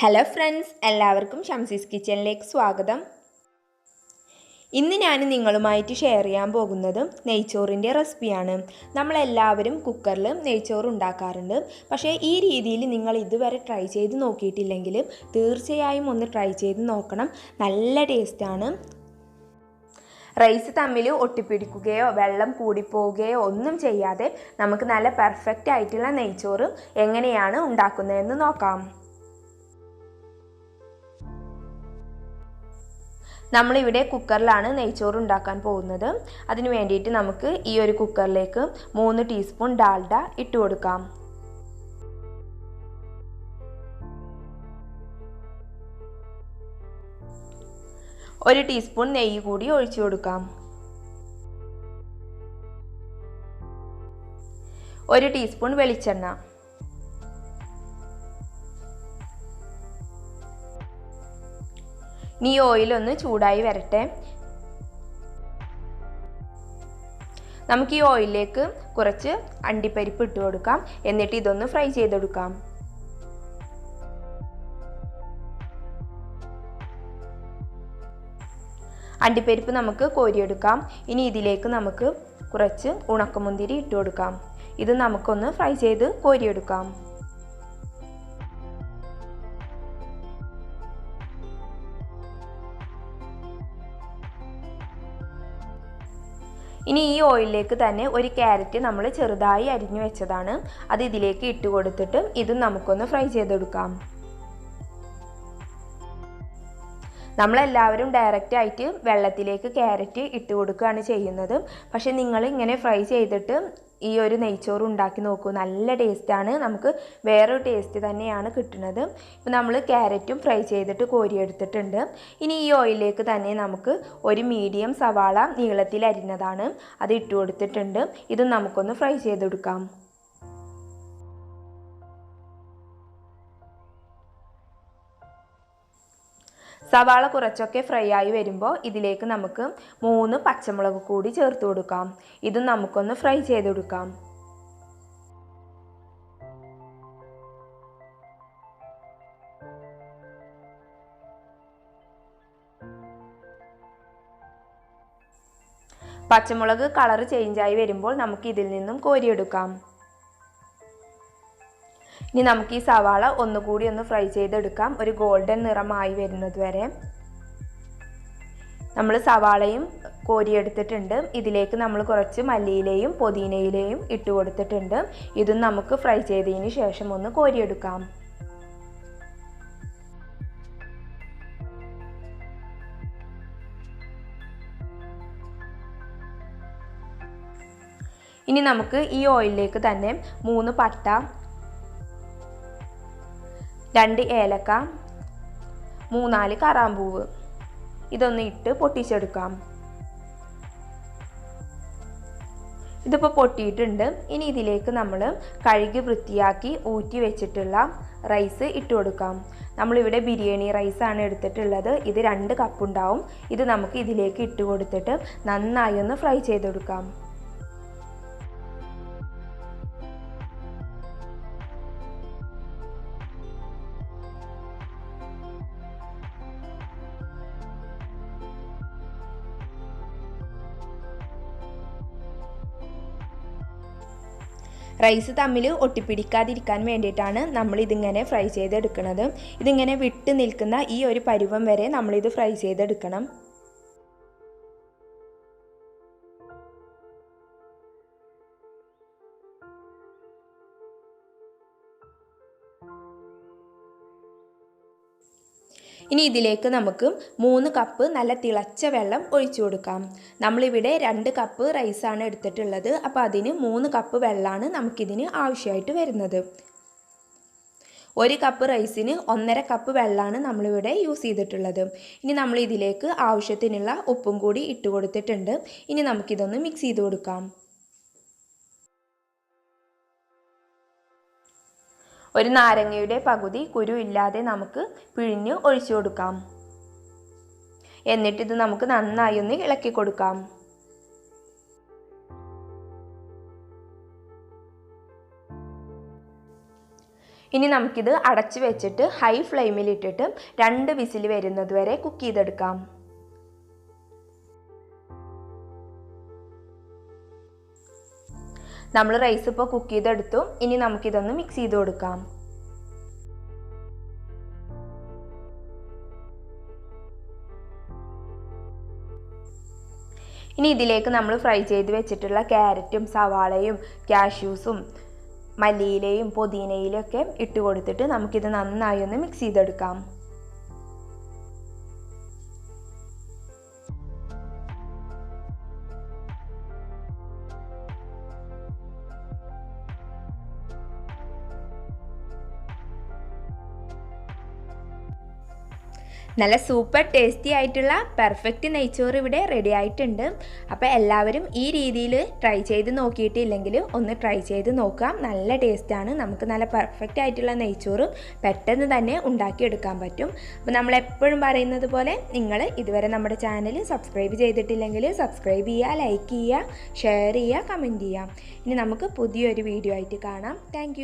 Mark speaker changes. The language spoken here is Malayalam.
Speaker 1: ഹലോ ഫ്രണ്ട്സ്, എല്ലാവർക്കും ഷംസീസ് കിച്ചണിലേക്ക് സ്വാഗതം. ഇന്ന് ഞാൻ നിങ്ങളുമായിട്ട് ഷെയർ ചെയ്യാൻ പോകുന്നത് നെയ്ച്ചോറിൻ്റെ റെസിപ്പിയാണ്. നമ്മളെല്ലാവരും കുക്കറിൽ നെയ്ച്ചോറ് ഉണ്ടാക്കാറുണ്ട്. പക്ഷേ ഈ രീതിയിൽ നിങ്ങൾ ഇതുവരെ ട്രൈ ചെയ്ത് നോക്കിയിട്ടില്ലെങ്കിൽ തീർച്ചയായും ഒന്ന് ട്രൈ ചെയ്ത് നോക്കണം. നല്ല ടേസ്റ്റാണ്. റൈസ് തമ്മിൽ ഒട്ടിപ്പിടിക്കുകയോ വെള്ളം കൂടിപ്പോവുകയോ ഒന്നും ചെയ്യാതെ നമുക്ക് നല്ല പെർഫെക്റ്റ് ആയിട്ടുള്ള നെയ്ച്ചോറ് എങ്ങനെയാണ് ഉണ്ടാക്കുന്നതെന്ന് നോക്കാം. നമ്മളിവിടെ കുക്കറിലാണ് നെയ്ച്ചോറ് ഉണ്ടാക്കാൻ പോകുന്നത്. അതിന് വേണ്ടിയിട്ട് നമുക്ക് ഈ ഒരു കുക്കറിലേക്ക് 3 ടീസ്പൂൺ ഡാൽഡ ഇട്ട് കൊടുക്കാം. ഒരു ടീസ്പൂൺ നെയ്യ് കൂടി ഒഴിച്ചു കൊടുക്കാം. 1 ടീസ്പൂൺ വെളിച്ചെണ്ണ, ഇനി ഓയിൽ ഒന്ന് ചൂടായി വരട്ടെ. നമുക്ക് ഈ ഓയിലിലേക്ക് കുറച്ച് അണ്ടിപ്പരിപ്പ് ഇട്ട് കൊടുക്കാം. എന്നിട്ട് ഇതൊന്ന് ഫ്രൈ ചെയ്തെടുക്കാം. അണ്ടിപ്പരിപ്പ് നമുക്ക് കോരിയെടുക്കാം. ഇനി ഇതിലേക്ക് നമുക്ക് കുറച്ച് ഉണക്കമുന്തിരി ഇട്ട് കൊടുക്കാം. ഇത് നമുക്കൊന്ന് ഫ്രൈ ചെയ്ത് കോരിയെടുക്കാം. ഇനി ഈ ഓയിലിലേക്ക് തന്നെ ഒരു ക്യാരറ്റ് നമ്മൾ ചെറുതായി അരിഞ്ഞു വെച്ചതാണ്. അത് ഇതിലേക്ക് ഇട്ട് കൊടുത്തിട്ട് ഇതും നമുക്കൊന്ന് ഫ്രൈ ചെയ്തെടുക്കാം. നമ്മളെല്ലാവരും ഡയറക്റ്റ് ആയിട്ട് വെള്ളത്തിലേക്ക് ക്യാരറ്റ് ഇട്ട് കൊടുക്കുകയാണ് ചെയ്യുന്നത്. പക്ഷെ നിങ്ങൾ ഇങ്ങനെ ഫ്രൈ ചെയ്തിട്ട് ഈ ഒരു നെയ്ച്ചോറ് ഉണ്ടാക്കി നോക്കൂ. നല്ല ടേസ്റ്റാണ്. നമുക്ക് വേറൊരു ടേസ്റ്റ് തന്നെയാണ് കിട്ടുന്നത്. ഇപ്പോൾ നമ്മൾ ക്യാരറ്റും ഫ്രൈ ചെയ്തിട്ട് കോരിയെടുത്തിട്ടുണ്ട്. ഇനി ഈ ഓയിലിലേക്ക് തന്നെ നമുക്ക് ഒരു മീഡിയം സവാള നീളത്തിൽ അരിഞ്ഞതാണ് അത് ഇട്ട് കൊടുത്തിട്ടുണ്ട്. ഇത് നമുക്കൊന്ന് ഫ്രൈ ചെയ്തെടുക്കാം. സവാള കുറച്ചൊക്കെ ഫ്രൈ ആയി വരുമ്പോൾ ഇതിലേക്ക് നമുക്ക് 3 പച്ചമുളക് കൂടി ചേർത്ത് കൊടുക്കാം. ഇതും നമുക്കൊന്ന് ഫ്രൈ ചെയ്തെടുക്കാം. പച്ചമുളക് കളർ ചേഞ്ചായി വരുമ്പോൾ നമുക്ക് ഇതിൽ നിന്നും കോരിയെടുക്കാം. ഇനി നമുക്ക് ഈ സവാള ഒന്നുകൂടി ഒന്ന് ഫ്രൈ ചെയ്തെടുക്കാം. ഒരു ഗോൾഡൻ നിറമായി വരുന്നത് വരെ. നമ്മൾ സവാളയും കോരിയെടുത്തിട്ടുണ്ട്. ഇതിലേക്ക് നമ്മൾ കുറച്ച് മല്ലിയിലയും പുതിനയിലയും ഇട്ട് കൊടുത്തിട്ടുണ്ട്. ഇതും നമുക്ക് ഫ്രൈ ചെയ്തതിന് ശേഷം ഒന്ന് കോരിയെടുക്കാം. ഇനി നമുക്ക് ഈ ഓയിലിലേക്ക് തന്നെ 3 പട്ട, 2 ഏലക്ക, 3-4 കറാമ്പൂവ് ഇതൊന്ന് ഇട്ട് പൊട്ടിച്ചെടുക്കാം. ഇതിപ്പോൾ പൊട്ടിയിട്ടുണ്ട്. ഇനി ഇതിലേക്ക് നമ്മൾ കഴുകി വൃത്തിയാക്കി ഊറ്റി വെച്ചിട്ടുള്ള റൈസ് ഇട്ട് കൊടുക്കാം. നമ്മളിവിടെ ബിരിയാണി റൈസാണ് എടുത്തിട്ടുള്ളത്. ഇത് 2 കപ്പ് ഉണ്ടാവും. ഇത് നമുക്ക് ഇതിലേക്ക് ഇട്ട് കൊടുത്തിട്ട് നന്നായി ഒന്ന് ഫ്രൈ ചെയ്തെടുക്കാം. റൈസ് തമ്മിൽ ഒട്ടിപ്പിടിക്കാതിരിക്കാൻ വേണ്ടിയിട്ടാണ് നമ്മൾ ഇതിങ്ങനെ ഫ്രൈ ചെയ്തെടുക്കുന്നത്. ഇതിങ്ങനെ വിട്ട് നിൽക്കുന്ന ഈ ഒരു പരുവം വരെ നമ്മളിത് ഫ്രൈ ചെയ്തെടുക്കണം. ഇനി ഇതിലേക്ക് നമുക്ക് 3 കപ്പ് നല്ല തിളച്ച വെള്ളം ഒഴിച്ചു കൊടുക്കാം. നമ്മളിവിടെ 2 കപ്പ് റൈസാണ് എടുത്തിട്ടുള്ളത്. അപ്പോൾ അതിന് 3 കപ്പ് വെള്ളമാണ് നമുക്കിതിന് ആവശ്യമായിട്ട് വരുന്നത്. 1 കപ്പ് റൈസിന് 1.5 കപ്പ് വെള്ളമാണ് നമ്മളിവിടെ യൂസ് ചെയ്തിട്ടുള്ളത്. ഇനി നമ്മൾ ഇതിലേക്ക് ആവശ്യത്തിനുള്ള ഉപ്പും കൂടി ഇട്ട് കൊടുത്തിട്ടുണ്ട്. ഇനി നമുക്കിതൊന്ന് മിക്സ് ചെയ്ത് കൊടുക്കാം. ഒരു നാരങ്ങയുടെ പകുതി കുരു ഇല്ലാതെ നമുക്ക് പിഴിഞ്ഞ് ഒഴിച്ചു കൊടുക്കാം. എന്നിട്ടിത് നമുക്ക് നന്നായി ഒന്ന് ഇളക്കി കൊടുക്കാം. ഇനി നമുക്കിത് അടച്ച് വെച്ചിട്ട് ഹൈ ഫ്ലെയിമിൽ ഇട്ടിട്ട് 2 വിസിൽ വരുന്നത് വരെ കുക്ക് ചെയ്തെടുക്കാം. നമ്മൾ റൈസ് ഇപ്പോൾ കുക്ക് ചെയ്തെടുത്തു. ഇനി നമുക്കിതൊന്ന് മിക്സ് ചെയ്ത് കൊടുക്കാം. ഇനി ഇതിലേക്ക് നമ്മൾ ഫ്രൈ ചെയ്ത് വെച്ചിട്ടുള്ള ക്യാരറ്റും സവാളയും കാഷ്യൂസും മല്ലിയിലയും പുതിനയിലും ഒക്കെ ഇട്ട് കൊടുത്തിട്ട് നമുക്കിത് നന്നായി ഒന്ന് മിക്സ് ചെയ്തെടുക്കാം. നല്ല സൂപ്പർ ടേസ്റ്റി ആയിട്ടുള്ള പെർഫെക്റ്റ് നെയ്ച്ചോറ് ഇവിടെ റെഡി ആയിട്ടുണ്ട്. അപ്പോൾ എല്ലാവരും ഈ രീതിയിൽ ട്രൈ ചെയ്ത് നോക്കിയിട്ടില്ലെങ്കിൽ ഒന്ന് ട്രൈ ചെയ്ത് നോക്കാം. നല്ല ടേസ്റ്റാണ്. നമുക്ക് നല്ല പെർഫെക്റ്റ് ആയിട്ടുള്ള നെയ്ച്ചോറ് പെട്ടെന്ന് തന്നെ ഉണ്ടാക്കിയെടുക്കാൻ പറ്റും. അപ്പോൾ നമ്മളെപ്പോഴും പറയുന്നത് പോലെ നിങ്ങൾ ഇതുവരെ നമ്മുടെ ചാനൽ സബ്സ്ക്രൈബ് ചെയ്തിട്ടില്ലെങ്കിൽ സബ്സ്ക്രൈബ് ചെയ്യുക, ലൈക്ക് ചെയ്യുക, ഷെയർ ചെയ്യുക, കമൻറ്റ് ചെയ്യുക. ഇനി നമുക്ക് പുതിയൊരു വീഡിയോ ആയിട്ട് കാണാം. താങ്ക്